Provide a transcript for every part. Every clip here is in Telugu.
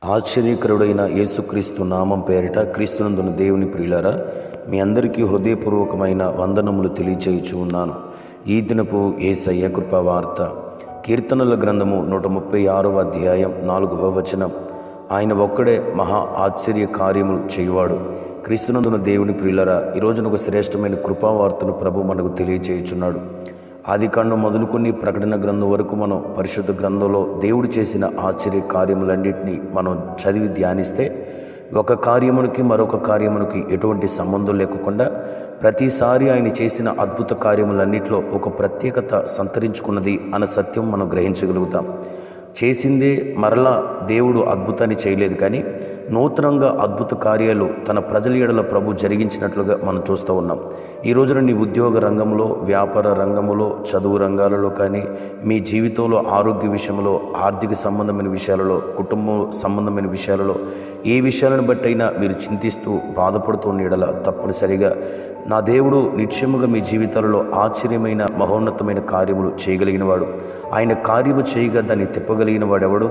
ఆశ్చర్యకరుడైన యేసుక్రీస్తు నామం పేరిట క్రీస్తునందున దేవుని ప్రియులారా, మీ అందరికీ హృదయపూర్వకమైన వందనములు తెలియచేయుచు ఉన్నాను. ఈ దినపు యేసయ్య కృపావార్త కీర్తనల గ్రంథము 136వ అధ్యాయం 4వ వచనం. ఆయన ఒక్కడే మహా ఆశ్చర్య కార్యములు చేయువాడు. క్రీస్తునందున దేవుని ప్రియులారా, ఈరోజున ఒక శ్రేష్టమైన కృపావార్తను ప్రభు మనకు తెలియచేయుచున్నాడు. ఆదికాండం మొదలుకొని ప్రకటన గ్రంథం వరకు మనం పరిశుద్ధ గ్రంథంలో దేవుడు చేసిన ఆశ్చర్య కార్యములన్నింటినీ మనం చదివి ధ్యానిస్తే ఒక కార్యమునికి మరొక కార్యమునికి ఎటువంటి సంబంధం లేకుండా ప్రతిసారి ఆయన చేసిన అద్భుత కార్యములన్నింటిలో ఒక ప్రత్యేకత సంతరించుకున్నది అన్న సత్యం మనం గ్రహించగలుగుతాం. చేసిందే మరలా దేవుడు అద్భుతాన్ని చేయలేదు, కానీ నూతనంగా అద్భుత కార్యాలు తన ప్రజల ఎడల ప్రభు జరిగించినట్లుగా మనం చూస్తూ ఉన్నాం. ఈ రోజున నీ ఉద్యోగ రంగంలో, వ్యాపార రంగంలో, చదువు రంగాలలో కానీ, మీ జీవితంలో ఆరోగ్య విషయంలో, ఆర్థిక సంబంధమైన విషయాలలో, కుటుంబం సంబంధమైన విషయాలలో ఏ విషయాలను బట్టి అయినా మీరు చింతిస్తూ బాధపడుతున్న ఎడల తప్పనిసరిగా నా దేవుడు నిశ్చయముగా మీ జీవితాలలో ఆశ్చర్యమైన మహోన్నతమైన కార్యములు చేయగలిగిన వాడు. ఆయన కార్యము చేయగా దాన్ని తిప్పగలిగిన వాడెవడు?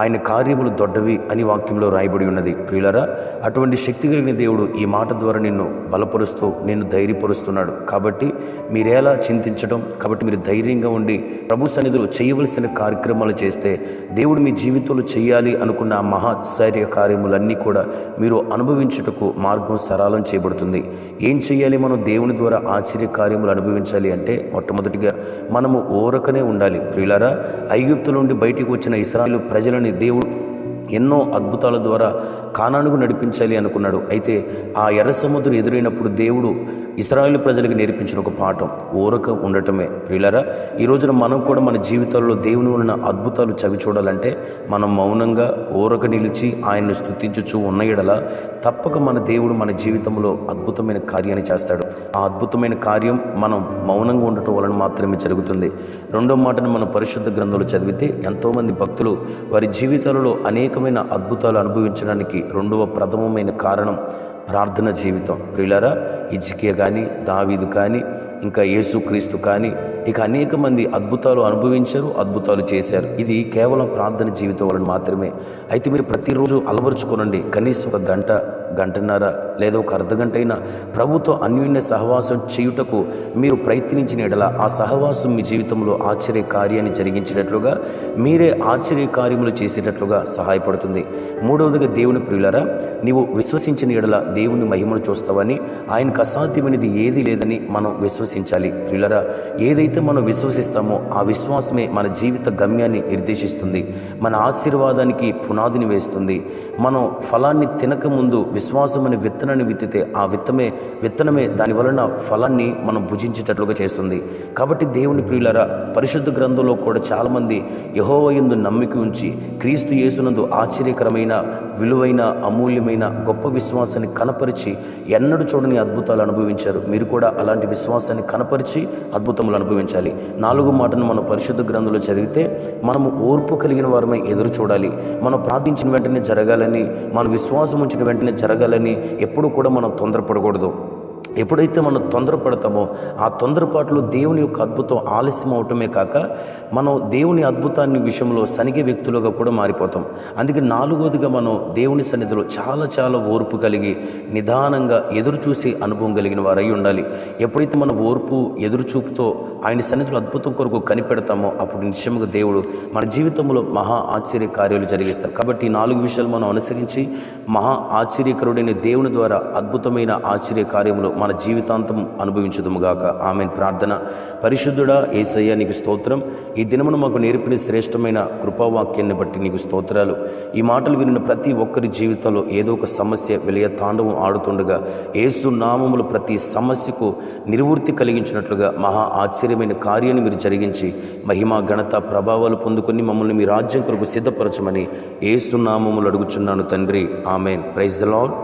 ఆయన కార్యములు దొడ్డవి అని వాక్యంలో రాయబడి ఉన్నది. ప్రియులారా, అటువంటి శక్తి కలిగిన దేవుడు ఈ మాట ద్వారా నిన్ను బలపరుస్తూ నిన్ను ధైర్యపరుస్తున్నాడు. కాబట్టి మీరేలా చింతించడం? కాబట్టి మీరు ధైర్యంగా ఉండి ప్రభు సన్నిధిలో చేయవలసిన కార్యక్రమాలు చేస్తే దేవుడు మీ జీవితంలో చేయాలి అనుకున్న ఆ మహాశ్చర్య కార్యములన్నీ కూడా మీరు అనుభవించుటకు మార్గం సరళం చేయబడుతుంది. ఏం చేయాలి? మనం దేవుని ద్వారా ఆశ్చర్య కార్యములు అనుభవించాలి అంటే మొట్టమొదటిగా మనము ఓరకనే ఉండాలి. ప్రియులారా, ఐగుప్తు నుండి బయటికి వచ్చిన ఇశ్రాయేలు ప్రజలని దేవుడు ఎన్నో అద్భుతాల ద్వారా కానానుకు నడిపించాలి అనుకున్నాడు. అయితే ఆ ఎర్ర సముద్రం ఎదురైనప్పుడు దేవుడు ఇశ్రాయేలు ప్రజలకు నేర్పించిన ఒక పాఠం ఊరక ఉండటమే. ప్రియులారా, ఈ రోజున మనం కూడా మన జీవితాల్లో దేవుని వలన అద్భుతాలు చవి చూడాలంటే మనం మౌనంగా ఊరక నిలిచి ఆయన్ను స్తుతించుచూ ఉన్న ఎడల తప్పక మన దేవుడు మన జీవితంలో అద్భుతమైన కార్యాన్ని చేస్తాడు. ఆ అద్భుతమైన కార్యం మనం మౌనంగా ఉండటం వలన మాత్రమే జరుగుతుంది. రెండో మాటను మనం పరిశుద్ధ గ్రంథంలో చదివితే ఎంతోమంది భక్తులు వారి జీవితాలలో అనేకమైన అద్భుతాలు అనుభవించడానికి రెండవ ప్రథమమైన కారణం ప్రార్థన జీవితం. ప్రియులారా, హిజ్కియా కానీ, దావీదు కానీ, ఇంకా యేసుక్రీస్తు కానీ, ఇక అనేక మంది అద్భుతాలు అనుభవించారు, అద్భుతాలు చేశారు. ఇది కేవలం ప్రార్థన జీవితం వలన మాత్రమే. అయితే మీరు ప్రతిరోజు అలవరుచుకోనండి. కనీసం ఒక గంట, గంటన్నర లేదా ఒక అర్ధగంట అయినా ప్రభుతో అన్యోన్య సహవాసం చేయుటకు మీరు ప్రయత్నించిన ఎడల ఆ సహవాసం మీ జీవితంలో ఆశ్చర్య కార్యాన్ని జరిగించేటట్లుగా, మీరే ఆశ్చర్య కార్యములు చేసేటట్లుగా సహాయపడుతుంది. మూడవదిగా దేవుని ప్రియులారా, నీవు విశ్వసించిన ఎడల దేవుని మహిమను చూస్తావని, ఆయనకు అసాధ్యమైనది ఏది లేదని మనం విశ్వసించాలి. ప్రియులారా, ఏదైతే మనం విశ్వసిస్తామో ఆ విశ్వాసమే మన జీవిత గమ్యాన్ని నిర్దేశిస్తుంది, మన ఆశీర్వాదానికి పునాదిని వేస్తుంది. మనం ఫలాన్ని తినకముందు విశ్వాసం అనే విత్తనాన్ని విత్తితే ఆ విత్తనమే దాని వలన ఫలాన్ని మనం భుజించేటట్లుగా చేస్తుంది. కాబట్టి దేవుని ప్రియులారా, పరిశుద్ధ గ్రంథంలో కూడా చాలామంది యెహోవా యందు నమ్మిక ఉంచి క్రీస్తు యేసునందు ఆశ్చర్యకరమైన, విలువైన, అమూల్యమైన గొప్ప విశ్వాసాన్ని కనపరిచి ఎన్నడూ చూడని అద్భుతాలు అనుభవించారు. మీరు కూడా అలాంటి విశ్వాసాన్ని కనపరిచి అద్భుతములు అనుభవించాలి. 4వ మాటను మనం పరిశుద్ధ గ్రంథంలో చదివితే మనము ఓర్పు కలిగిన వారమై ఎదురు చూడాలి. మనం ప్రార్థించిన వెంటనే జరగాలని, మనం విశ్వాసం ఉంచిన వెంటనే జరగాలని ఎప్పుడు కూడా మనం తొందరపడకూడదు. ఎప్పుడైతే మనం తొందరపడతామో ఆ తొందరపాటులో దేవుని యొక్క అద్భుతం ఆలస్యం అవటమే కాక మనం దేవుని అద్భుతాన్ని విషయంలో సనిగే వ్యక్తులుగా కూడా మారిపోతాం. అందుకే 4వదిగా మనం దేవుని సన్నిధిలో చాలా ఓర్పు కలిగి నిదానంగా ఎదురు చూసే అనుభవం కలిగిన వారై ఉండాలి. ఎప్పుడైతే మన ఓర్పు ఎదురుచూపుతో ఆయన సన్నిధిలో అద్భుతం కొరకు కనిపెడతామో అప్పుడు నిశ్చయముగా దేవుడు మన జీవితంలో మహా ఆశ్చర్య కార్యాలు జరిగిస్తారు. కాబట్టి ఈ 4 విషయాలు మనం అనుసరించి మహా ఆశ్చర్యకరుడైన దేవుని ద్వారా అద్భుతమైన ఆశ్చర్య కార్యములు మన జీవితాంతం అనుభవించుదుముగాక. ఆమేన్. ప్రార్థన. పరిశుద్ధుడా యేసయ్య, నీకు స్తోత్రం. ఈ దినమును మాకు నేర్పిన శ్రేష్టమైన కృపావాక్యాన్ని బట్టి నీకు స్తోత్రాలు. ఈ మాటలు వినిన ప్రతి ఒక్కరి జీవితంలో ఏదో ఒక సమస్య విలయ తాండవం ఆడుతుండగా యేసు నామములు ప్రతి సమస్యకు నిర్వృత్తి కలిగించినట్లుగా మహా ఆశ్చర్యమైన కార్యాన్ని మీరు జరిగించి మహిమ, ఘనత, ప్రభావాలు పొందుకొని మమ్మల్ని మీ రాజ్యం కొరకు సిద్ధపరచమని యేసు నామములు అడుగుచున్నాను తండ్రి. ఆమేన్. Praise the lord.